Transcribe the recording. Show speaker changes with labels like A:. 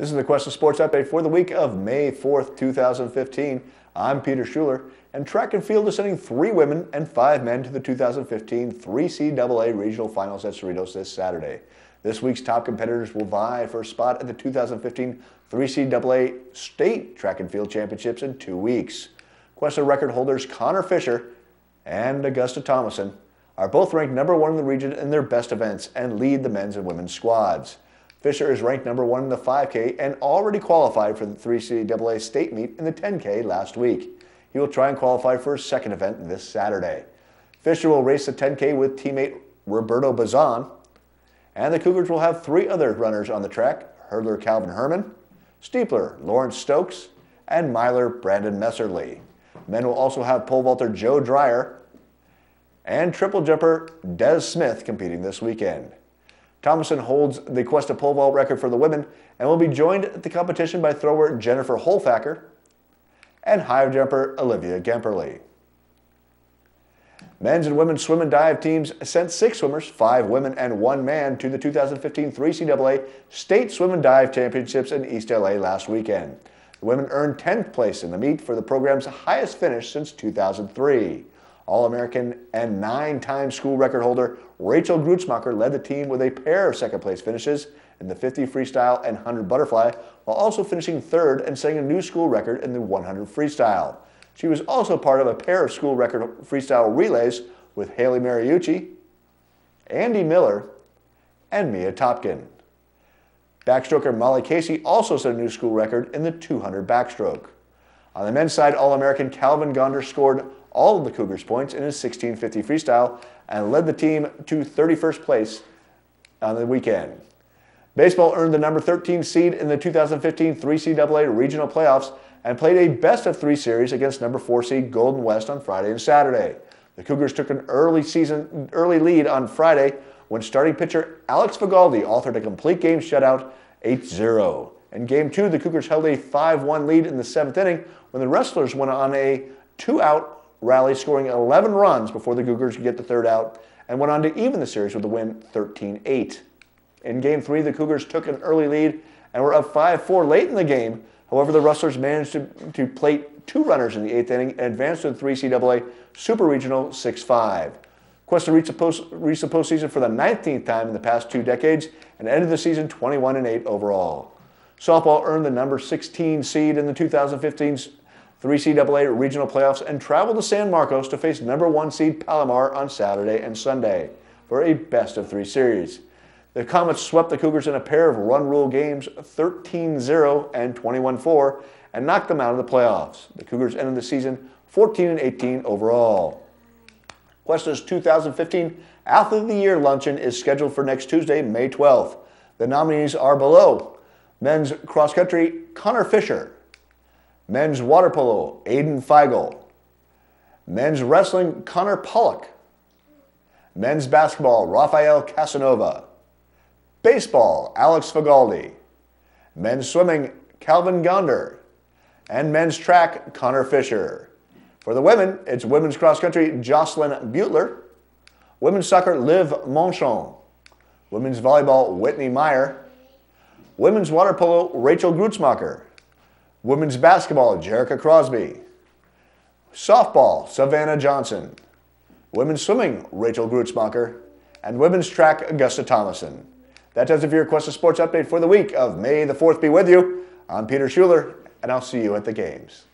A: This is the Cuesta Sports Update for the week of May 4th, 2015. I'm Peter Schuler, and track and field is sending 3 women and 5 men to the 2015 3CAA Regional Finals at Cerritos this Saturday. This week's top competitors will vie for a spot at the 2015 3CAA State Track and Field Championships in 2 weeks. Cuesta record holders Connor Fisher and Augusta Thomason are both ranked #1 in the region in their best events and lead the men's and women's squads. Fisher is ranked #1 in the 5K and already qualified for the 3CAA state meet in the 10K last week. He will try and qualify for his second event this Saturday. Fisher will race the 10K with teammate Roberto Bazan, and the Cougars will have 3 other runners on the track: hurdler Calvin Herman, steepler Lawrence Stokes, and miler Brandon Messerly. Men will also have pole vaulter Joe Dreyer and triple jumper Des Smith competing this weekend. Thomason holds the Cuesta pole vault record for the women and will be joined at the competition by thrower Jennifer Holfacker and high jumper Olivia Gemperle. Men's and women's swim and dive teams sent 6 swimmers, 5 women, and 1 man to the 2015 3CAA State Swim and Dive Championships in East LA last weekend. The women earned 10th place in the meet for the program's highest finish since 2003. All-American and 9-time school record holder Rachel Grutzmacher led the team with a pair of second-place finishes in the 50 freestyle and 100 butterfly, while also finishing 3rd and setting a new school record in the 100 freestyle. She was also part of a pair of school record freestyle relays with Haley Mariucci, Andy Miller, and Mia Topkin. Backstroker Molly Casey also set a new school record in the 200 backstroke. On the men's side, All-American Calvin Gonder scored all of the Cougars' points in his 1650 freestyle and led the team to 31st place on the weekend. Baseball earned the #13 seed in the 2015 3CAA regional playoffs and played a best-of-3 series against #4 seed Golden West on Friday and Saturday. The Cougars took an early lead on Friday when starting pitcher Alex Vigaldi authored a complete game shutout 8-0. In Game 2, the Cougars held a 5-1 lead in the 7th inning when the Wrestlers went on a 2-out rally, scoring 11 runs before the Cougars could get the 3rd out, and went on to even the series with a win 13-8. In Game 3, the Cougars took an early lead and were up 5-4 late in the game. However, the Wrestlers managed to plate 2 runners in the 8th inning and advanced to the 3CAA Super Regional 6-5. Cuesta reached the postseason for the 19th time in the past 2 decades and ended the season 21-8 overall. Softball earned the #16 seed in the 2015 3CAA regional playoffs and traveled to San Marcos to face #1 seed Palomar on Saturday and Sunday for a best-of-3 series. The Comets swept the Cougars in a pair of run-rule games 13-0 and 21-4 and knocked them out of the playoffs. The Cougars ended the season 14-18 overall. Cuesta's 2015 Athlete of the Year luncheon is scheduled for next Tuesday, May 12th. The nominees are below: men's cross country, Connor Fisher; men's water polo, Aiden Feigl; men's wrestling, Connor Pollock; men's basketball, Rafael Casanova; baseball, Alex Vigaldi; men's swimming, Calvin Gonder; and men's track, Connor Fisher. For the women, it's women's cross country, Jocelyn Butler; women's soccer, Liv Monchon; women's volleyball, Whitney Meyer; women's water polo, Rachel Grutzmacher; women's basketball, Jerica Crosby; softball, Savannah Johnson; women's swimming, Rachel Grutzmacher; and women's track, Augusta Thomason. That does it for your Cuesta Sports Update for the week of May the 4th. Be with you. I'm Peter Schuler, and I'll see you at the games.